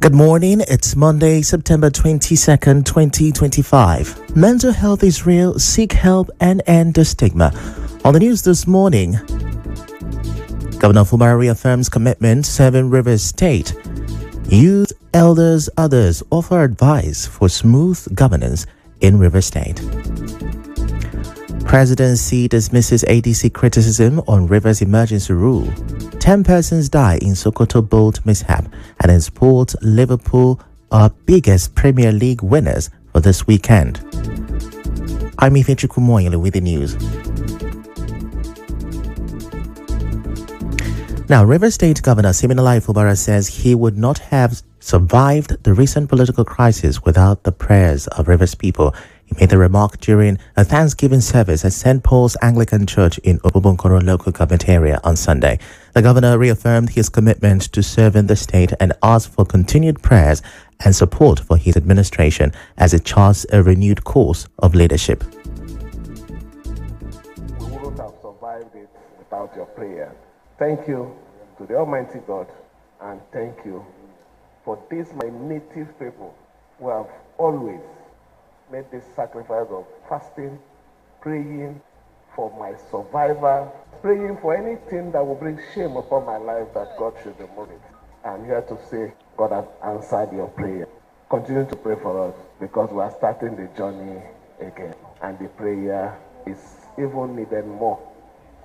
Good morning, it's Monday, September 22nd, 2025. Mental health is real, seek help and end the stigma. On the news this morning, Governor Fubara reaffirms commitment serving Rivers State. Youth, elders, others offer advice for smooth governance in Rivers State. Presidency dismisses ADC criticism on Rivers emergency rule. 10 persons die in Sokoto boat mishap. And in sports, Liverpool are biggest Premier League winners for this weekend. I'm Ifechukwu Muonyili with the news. Now, Rivers State Governor Siminalayi Fubara says he would not have survived the recent political crisis without the prayers of Rivers people. He made the remark during a Thanksgiving service at St. Paul's Anglican Church in Obobonkoro local government area on Sunday. The governor reaffirmed his commitment to serving the state and asked for continued prayers and support for his administration as it charts a renewed course of leadership. We wouldn't have survived it without your prayer. Thank you to the Almighty God, and thank you for these my native people who have always made this sacrifice of fasting, praying for my survival, praying for anything that will bring shame upon my life, that God should remove it. I'm here to say God has answered your prayer. Continue to pray for us because we are starting the journey again, and the prayer is even needed more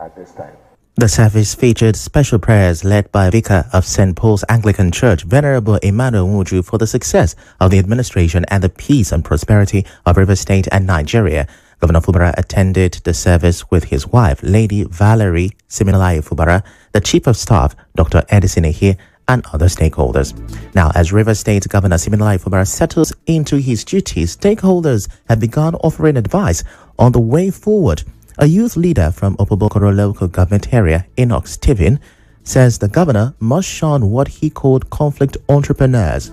at this time. The service featured special prayers led by Vicar of St. Paul's Anglican Church, Venerable Emmanuel Nwuju, for the success of the administration and the peace and prosperity of Rivers State and Nigeria. Governor Fubara attended the service with his wife, Lady Valerie Siminalayi Fubara, the Chief of Staff, Dr. Edison Ehie, and other stakeholders. Now, as Rivers State Governor Siminalayi Fubara settles into his duties, stakeholders have begun offering advice on the way forward. A youth leader from Obobonkoro local government area, Enoch Stephen, says the governor must shun what he called conflict entrepreneurs.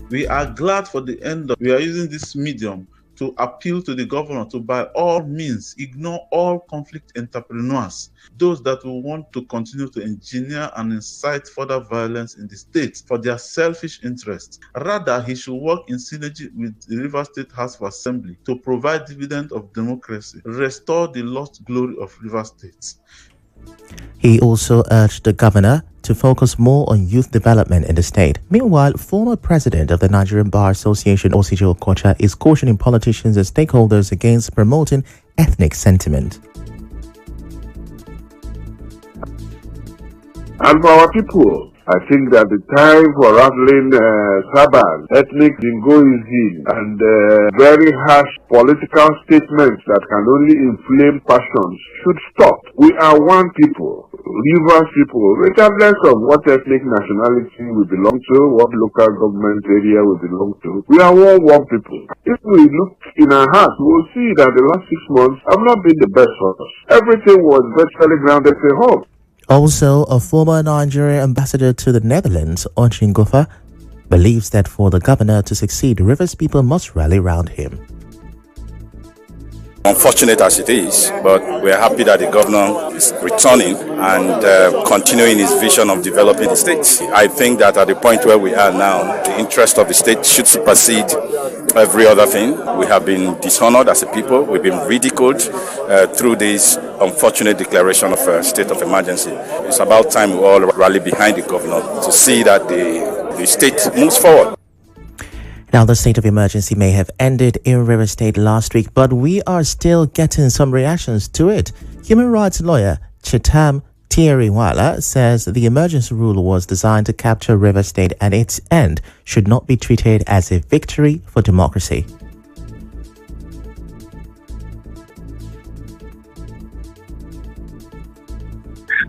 We are glad for the end we are using this medium to appeal to the governor to by all means ignore all conflict entrepreneurs, those that will want to continue to engineer and incite further violence in the state for their selfish interests. Rather, he should work in synergy with the Rivers State House of Assembly to provide dividend of democracy, restore the lost glory of Rivers State. He also urged the governor to focus more on youth development in the state. Meanwhile, former president of the Nigerian Bar Association, Osije Okocha, is cautioning politicians and stakeholders against promoting ethnic sentiment. And for our people, I think that the time for rattling sabbath, ethnic jingoism, and very harsh political statements that can only inflame passions should stop. We are one people, Rivers people, regardless of what ethnic nationality we belong to, what local government area we belong to. We are all one people. If we look in our hearts, we will see that the last 6 months have not been the best for us. Everything was virtually grounded at home. Also, a former Nigerian ambassador to the Netherlands, Onchin Gofa, believes that for the governor to succeed, Rivers people must rally round him. Unfortunate as it is, but we're happy that the governor is returning and continuing his vision of developing the state. I think that at the point where we are now, the interest of the state should supersede every other thing. We have been dishonored as a people. We've been ridiculed through this unfortunate declaration of a state of emergency. It's about time we all rally behind the governor to see that the state moves forward. Now, the state of emergency may have ended in Rivers State last week, but we are still getting some reactions to it. Human rights lawyer Chitam Tieriwala says the emergency rule was designed to capture Rivers State and its end should not be treated as a victory for democracy.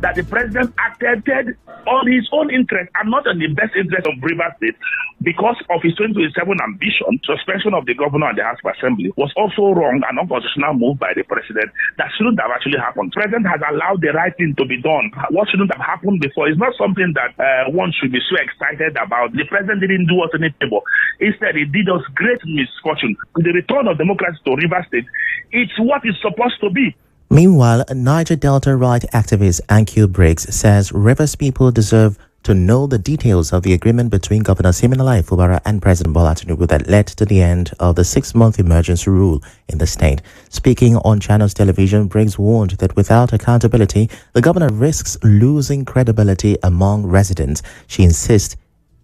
That the president acted on his own interest and not on the best interest of Rivers State because of his 2027 ambition. Suspension of the governor and the House of Assembly was also wrong and unconstitutional move by the president that shouldn't have actually happened. The president has allowed the right thing to be done. What shouldn't have happened before is not something that one should be so excited about. The president didn't do us any favor. Instead, he did us great misfortune. The return of democracy to Rivers State, it's what it's supposed to be. Meanwhile, Niger Delta right activist Ankil Briggs says Rivers people deserve to know the details of the agreement between Governor Siminalayi Fubara and President Bola Tinubu that led to the end of the 6-month emergency rule in the state. Speaking on Channels Television, Briggs warned that without accountability, the governor risks losing credibility among residents. She insists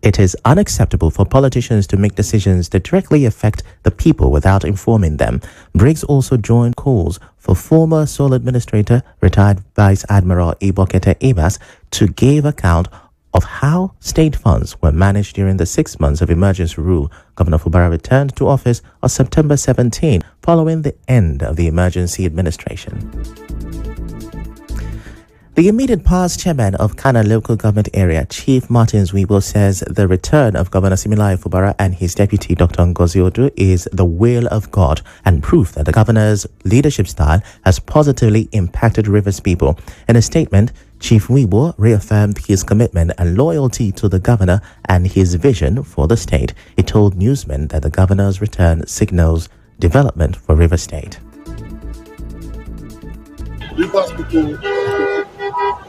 it is unacceptable for politicians to make decisions that directly affect the people without informing them. Briggs also joined calls for former sole administrator, retired Vice Admiral Ibokete Ibas, to give account of how state funds were managed during the 6 months of emergency rule. Governor Fubara returned to office on September 17, following the end of the emergency administration. The immediate past chairman of Kana local government area, Chief Martins Wibo, says the return of Governor Siminalayi Fubara and his deputy, Dr. Ngozi Odu, is the will of God and proof that the governor's leadership style has positively impacted Rivers people. In a statement, Chief Wibo reaffirmed his commitment and loyalty to the governor and his vision for the state. He told newsmen that the governor's return signals development for Rivers State. Rivers people,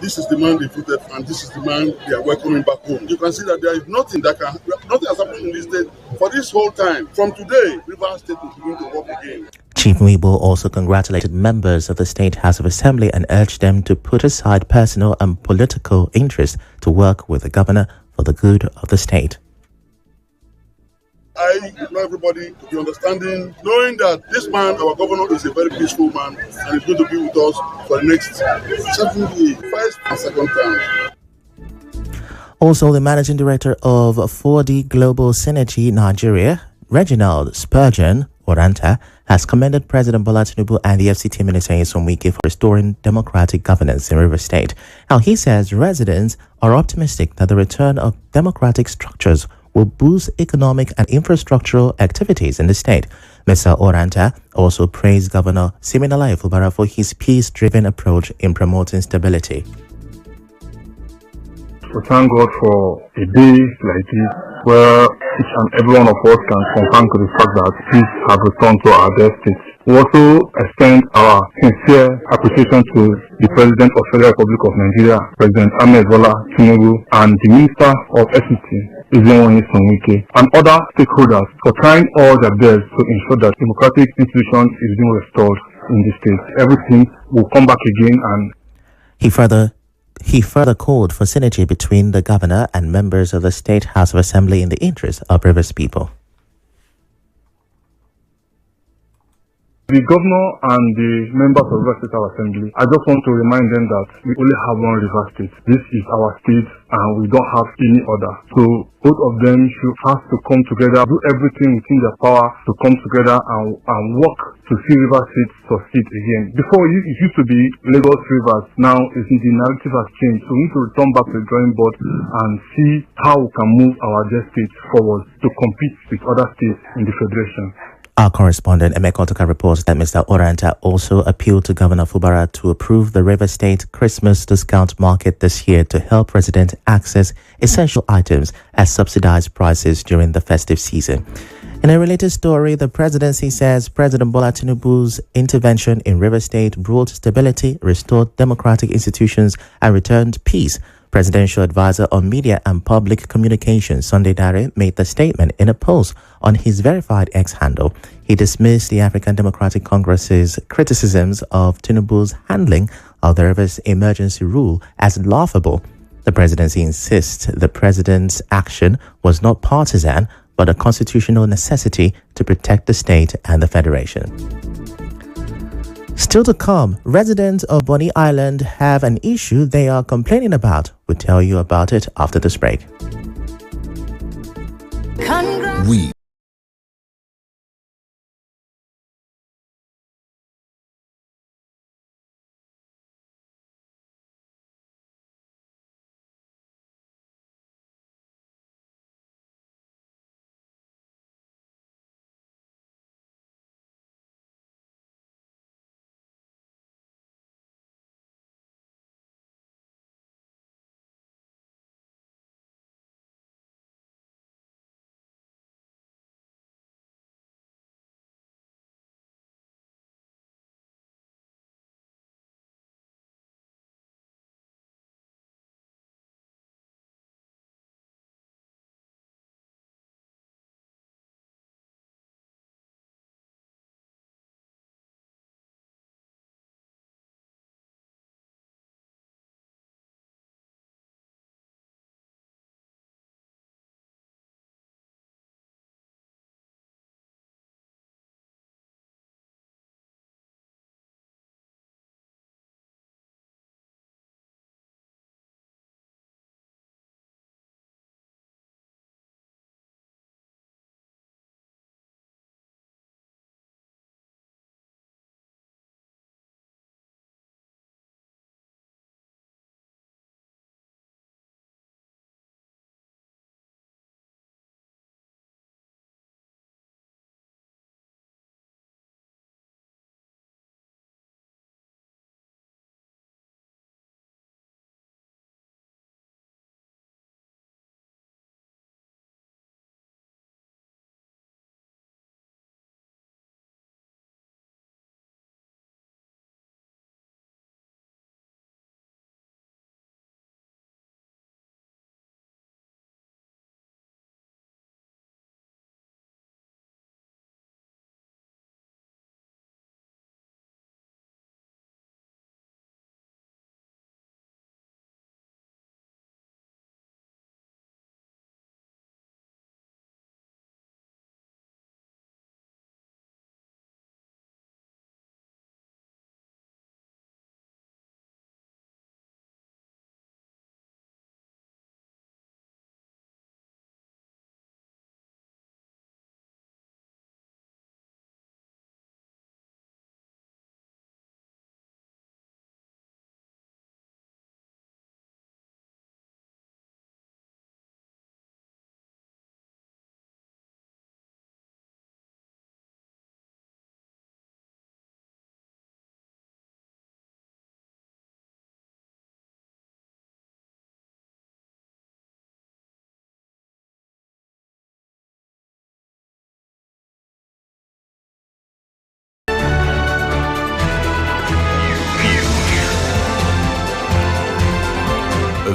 this is the man they voted and this is the man they are welcoming back home. You can see that there is nothing has happened in this state for this whole time. From today, Rivers State is going to work again. Chief Wibo also congratulated members of the State House of Assembly and urged them to put aside personal and political interests to work with the governor for the good of the state. I want everybody to be understanding, knowing that this man, our governor, is a very peaceful man and is going to be with us for the next 7 years, first and second time. Also, the managing director of 4D Global Synergy Nigeria, Reginald Spurgeon Oranta, has commended President Bola Tinubu and the FCT Minister Nyesom Wike for restoring democratic governance in Rivers State. Now, he says residents are optimistic that the return of democratic structures will boost economic and infrastructural activities in the state. Mr. Oranta also praised Governor Siminalayi Fubara for his peace-driven approach in promoting stability. We thank God for a day like this where each and every one of us can confirm to the fact that peace has returned to our dear state. We also extend our sincere appreciation to the President of the Federal Republic of Nigeria, President Ahmed Bola Tinubu, and the Minister of FCT, Nyesom Wike, and other stakeholders for trying all their best to ensure that democratic institutions is being restored in the state. Everything will come back again. And He further called for synergy between the governor and members of the State House of Assembly in the interest of Rivers people. The governor and the members of Rivers State House Assembly, I just want to remind them that we only have one River State. This is our state and we don't have any other. So both of them should have to come together, do everything within their power to come together and work to see River State succeed again. Before it used to be Lagos Rivers, now the narrative has changed. So we need to return back to the drawing board and see how we can move our dear state forward to compete with other states in the federation. Our correspondent Emeka Otoka reports that Mr. Oranta also appealed to Governor Fubara to approve the River State Christmas discount market this year to help residents access essential items at subsidized prices during the festive season. In a related story, the presidency says President Bola Tinubu's intervention in River State brought stability, restored democratic institutions, and returned peace. Presidential advisor on media and public communications, Sunday Dare, made the statement in a post on his verified X handle. He dismissed the African Democratic Congress's criticisms of Tinubu's handling of the Rivers emergency rule as laughable. The presidency insists the president's action was not partisan, but a constitutional necessity to protect the state and the federation. Still to come, residents of Bonny Island have an issue they are complaining about. We'll tell you about it after this break. We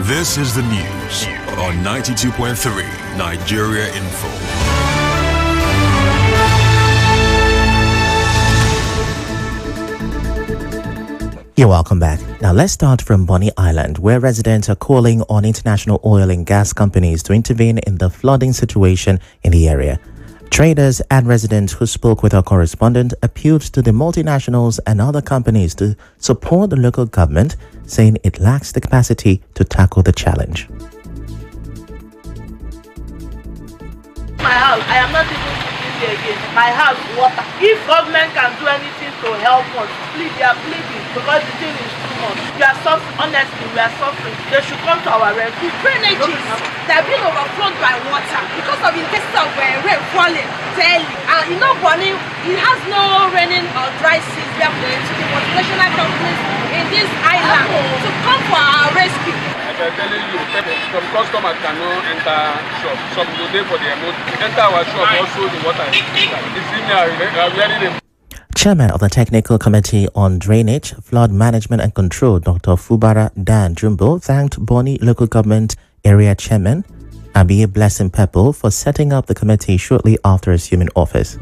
This is the news on 92.3 Nigeria Info. You're welcome back. Now let's start from Bonny Island, where residents are calling on international oil and gas companies to intervene in the flooding situation in the area. Traders and residents who spoke with our correspondent appealed to the multinationals and other companies to support the local government, saying it lacks the capacity to tackle the challenge. My house, I am not even living there again. My house, water. If government can do anything to help us, please, they are pleading because the thing is too much. We are suffering, honestly, we are suffering. They should come to our rescue. Drainages, they are being overflowed by water because of the case of rain falling daily. And you know, Bonny, it has no raining or dry season. We are praying to the multinational companies in this island to come for our rescue. I'm telling you, some customers cannot enter shop. Some go there for their motor. Enter our shop, also the water is inside. It's in there, Chairman of the Technical Committee on Drainage, Flood Management and Control, Dr. Fubara Dan Jumbo, thanked Bonny Local Government Area Chairman Abi Blessing Pepple for setting up the committee shortly after assuming office.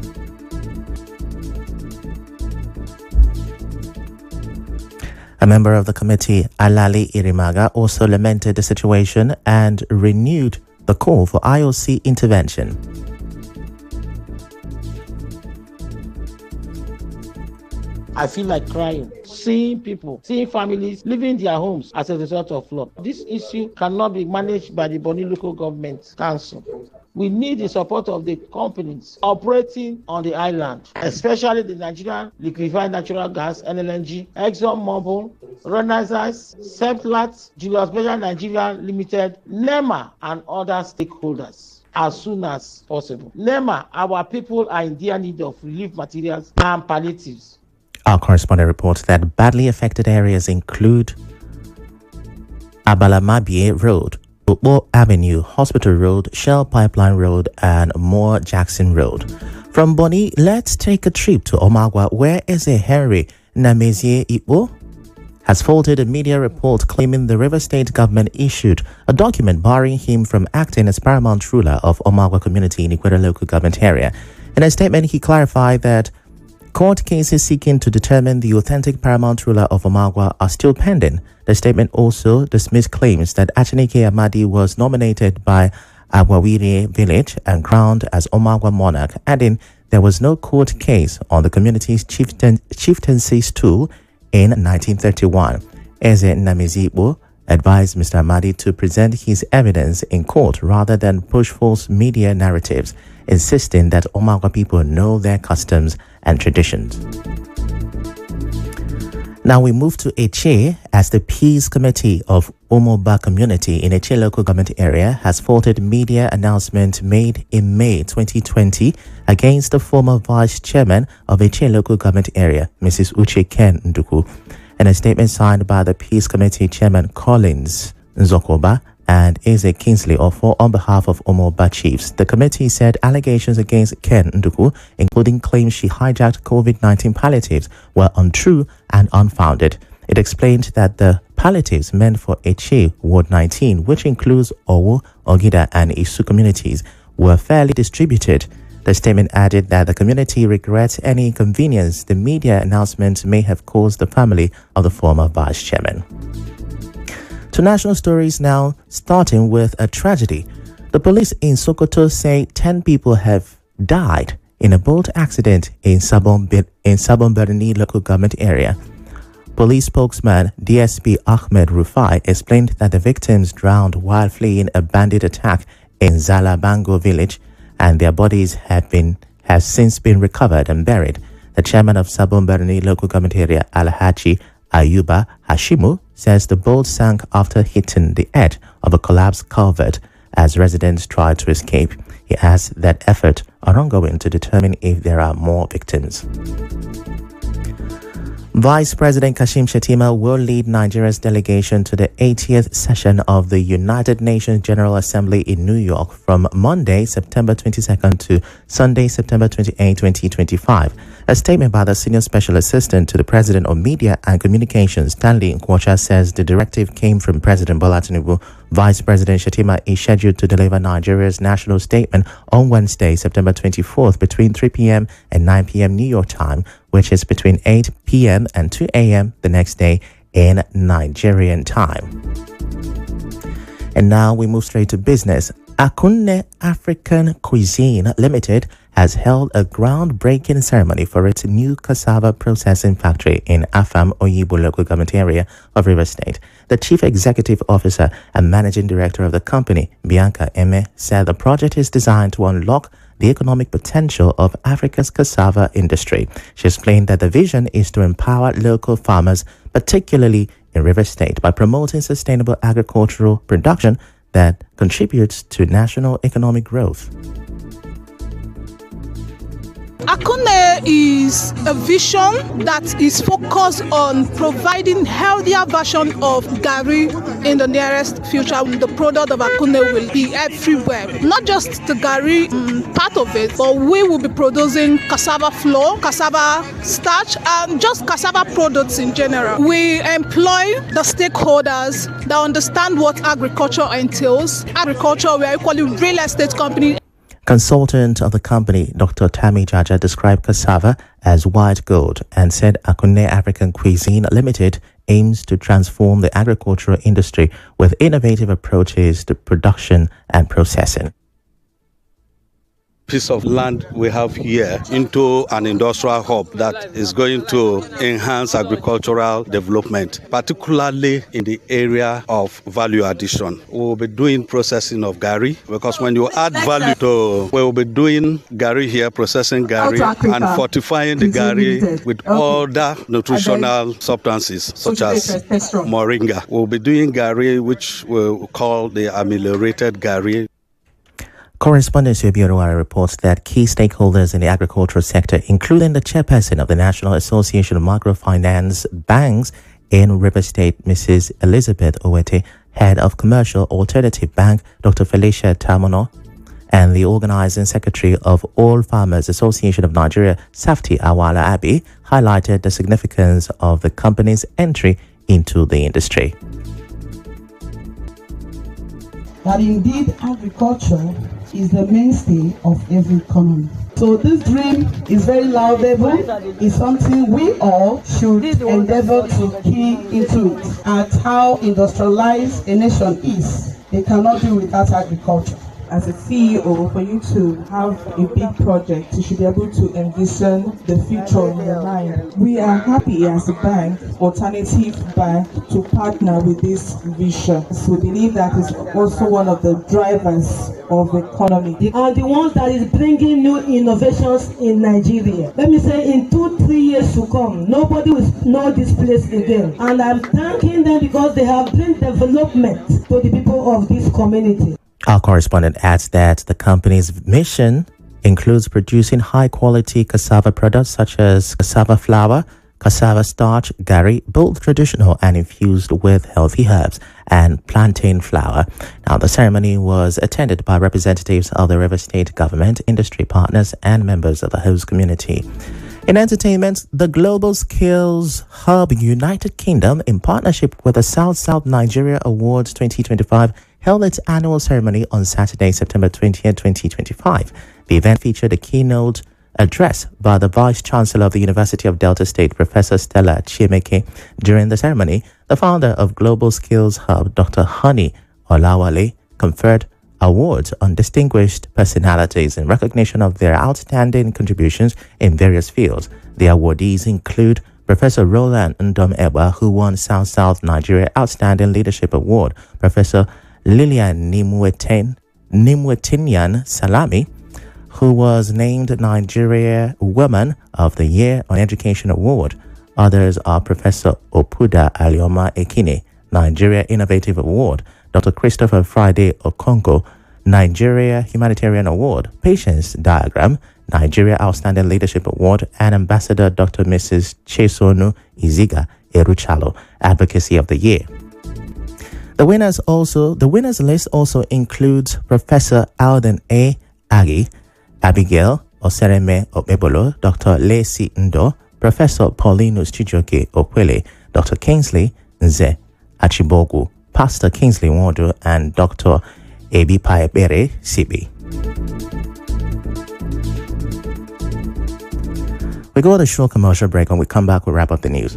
A member of the committee, Alali Irimaga, also lamented the situation and renewed the call for IOC intervention. I feel like crying, seeing people, seeing families leaving their homes as a result of flood. This issue cannot be managed by the Bonny Local Government Council. We need the support of the companies operating on the island, especially the Nigerian Liquefied Natural Gas, NLNG, ExxonMobil, Renaissance, Seplat, Julius Baer Nigeria Limited, NEMA, and other stakeholders as soon as possible. NEMA, our people are in dire need of relief materials and palliatives. Our correspondent reports that badly affected areas include Abalamabie Road, Ubo Avenue, Hospital Road, Shell Pipeline Road, and Moore Jackson Road. From Bonny, let's take a trip to Omagwa, where Eze Henry Namezie Ipo has faulted a media report claiming the River State government issued a document barring him from acting as paramount ruler of Omagwa community in Ikweta local government area. In a statement, he clarified that court cases seeking to determine the authentic paramount ruler of Omagwa are still pending. The statement also dismissed claims that Achinike Amadi was nominated by Agwawiri village and crowned as Omagwa monarch, adding there was no court case on the community's chieftaincy stool in 1931. Eze Namizibo advised Mr. Amadi to present his evidence in court rather than push false media narratives, insisting that Omagwa people know their customs and traditions. Now we move to Eche, as the Peace Committee of Omoba Community in Eche local government area has faulted media announcement made in May 2020 against the former vice chairman of Eche local government area, Mrs. Uche Ken Nduku. In a statement signed by the Peace Committee Chairman Collins Nzokoba and Eze Kingsley Ofo on behalf of Omoba chiefs, the committee said allegations against Ken Nduku, including claims she hijacked COVID-19 palliatives, were untrue and unfounded. It explained that the palliatives meant for Eche Ward 19, which includes Owo, Ogida and Isu communities, were fairly distributed. The statement added that the community regrets any inconvenience the media announcement may have caused the family of the former vice chairman. To national stories now, starting with a tragedy. The police in Sokoto say 10 people have died in a boat accident in Sabon Birni local government area. Police spokesman DSP Ahmed Rufai explained that the victims drowned while fleeing a bandit attack in Zalabango village, and their bodies have since been recovered and buried. The chairman of Sabon Birni local government area, Alhaji Ayuba Hashimu, says the boat sank after hitting the edge of a collapsed culvert as residents tried to escape. He adds that efforts are ongoing to determine if there are more victims. Vice President Kashim Shettima will lead Nigeria's delegation to the 80th session of the United Nations General Assembly in New York from Monday, September 22nd to Sunday, September 28, 2025. A statement by the Senior Special Assistant to the President of Media and Communications, Stanley Nkwocha, says the directive came from President Bola Tinubu. Vice President Shettima is scheduled to deliver Nigeria's national statement on Wednesday, September 24th, between 3 p.m. and 9 p.m. New York time, which is between 8 p.m. and 2 a.m. the next day in Nigerian time. And now we move straight to business. Akunne African Cuisine Limited has held a groundbreaking ceremony for its new cassava processing factory in Afam Oyibo local government area of Rivers State. The chief executive officer and managing director of the company, Bianca Eme, said the project is designed to unlock the economic potential of Africa's cassava industry. She explained that the vision is to empower local farmers, particularly in Rivers State, by promoting sustainable agricultural production that contributes to national economic growth. Akunne is a vision that is focused on providing healthier version of Gari in the nearest future. The product of Akunne will be everywhere. Not just the Gari part of it, but we will be producing cassava flour, cassava starch, and just cassava products in general. We employ the stakeholders that understand what agriculture entails. Agriculture, we are equally real estate company. Consultant of the company, Dr. Tammy Jaja, described cassava as white gold and said Akunne African Cuisine Limited aims to transform the agricultural industry with innovative approaches to production and processing. Piece of land we have here into an industrial hub that is going to enhance agricultural development, particularly in the area of value addition. We will be doing processing of Gari, because when you add value to, we will be doing Gari here, processing Gari and fortifying the Gari with other nutritional substances such as moringa. We will be doing Gari, which we will call the ameliorated Gari. Correspondent Subiorowara reports that key stakeholders in the agricultural sector, including the chairperson of the National Association of Microfinance Banks in River State, Mrs. Elizabeth Owete, head of Commercial Alternative Bank, Dr. Felicia Tamono, and the organizing secretary of All Farmers Association of Nigeria, Safti Awala Abi, highlighted the significance of the company's entry into the industry. That indeed agriculture is the mainstay of every economy. So this dream is very laudable. It's something we all should endeavor to key into it. At how industrialized a nation is, they cannot do without agriculture. As a CEO, for you to have a big project, you should be able to envision the future in your mind. We are happy as a bank, alternative bank, to partner with this vision. So we believe that is also one of the drivers of the economy. They are the ones that is bringing new innovations in Nigeria. Let me say, in 2-3 years to come, nobody will know this place again. And I'm thanking them because they have bring development to the people of this community. Our correspondent adds that the company's mission includes producing high-quality cassava products such as cassava flour, cassava starch, Gari, both traditional and infused with healthy herbs, and plantain flour. Now, the ceremony was attended by representatives of the River State government, industry partners, and members of the host community. In entertainment, the Global Skills Hub United Kingdom, in partnership with the South Nigeria Awards 2025, held its annual ceremony on Saturday, September 20th, 2025. The event featured a keynote address by the Vice-Chancellor of the University of Delta State, Professor Stella Chiemeke. During the ceremony, the founder of Global Skills Hub, Dr. Honey Olawale, conferred awards on distinguished personalities in recognition of their outstanding contributions in various fields. The awardees include Professor Roland Ndom-Ewa, who won South Nigeria Outstanding Leadership Award, Professor Lilian Nimwetinyan Salami, who was named Nigeria Woman of the Year on Education Award. Others are Professor Opuda Alioma Ekine, Nigeria Innovative Award, Dr. Christopher Friday Okonko, Nigeria Humanitarian Award, Patience Diagram, Nigeria Outstanding Leadership Award, and Ambassador Dr. Mrs. Chesonu Iziga Eruchalo, Advocacy of the Year. The winners list also includes Professor Alden A. Aggie, Abigail Osereme Omebolo, Dr. Lacey Ndo, Professor Paulinus Chijoke Okwele, Dr. Kingsley Nze Achibogu, Pastor Kingsley Nwodo, and Dr. Ebipaebere Sibi. We go on a short commercial break. When we come back, we'll wrap up the news.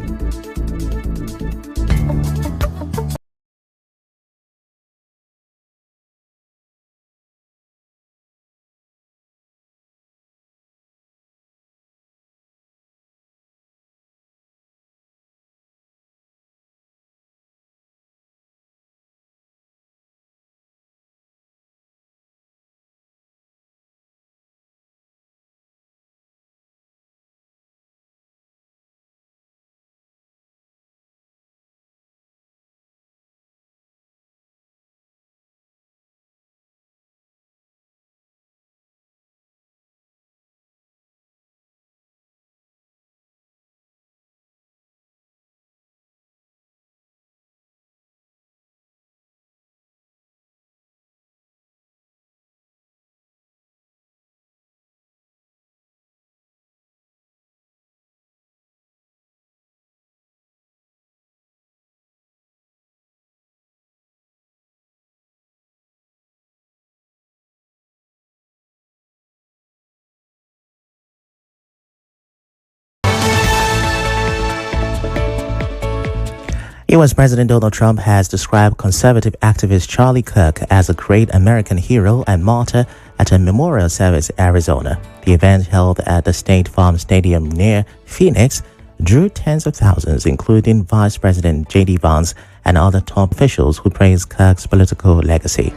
U.S. President Donald Trump has described conservative activist Charlie Kirk as a great American hero and martyr at a memorial service in Arizona. The event, held at the State Farm Stadium near Phoenix, drew tens of thousands, including Vice President J.D. Vance and other top officials who praised Kirk's political legacy.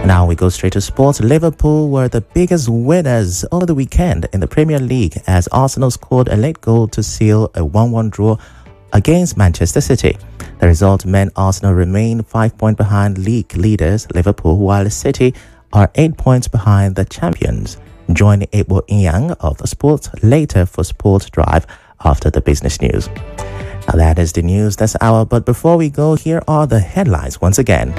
Now we go straight to sports. Liverpool were the biggest winners over the weekend in the Premier League as Arsenal scored a late goal to seal a 1-1 draw against Manchester City. The result meant Arsenal remain 5 points behind league leaders Liverpool, while City are 8 points behind the champions. Join Ebo Inyang of the Sports later for Sports Drive after the business news. Now that is the news this hour, but before we go, here are the headlines once again.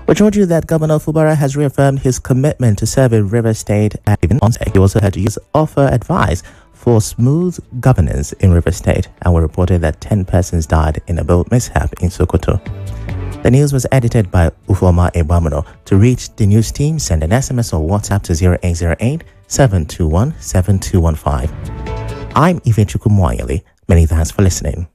We told you that Governor Fubara has reaffirmed his commitment to serve in River State and even on He also had to offer advice for smooth governance in River State, and we reported that 10 persons died in a boat mishap in Sokoto. The news was edited by Ufoma Ebamono. To reach the news team, send an SMS or WhatsApp to 0808 721 7215. I'm Ifechukwu Muonyili. Many thanks for listening.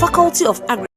Faculty of Agriculture.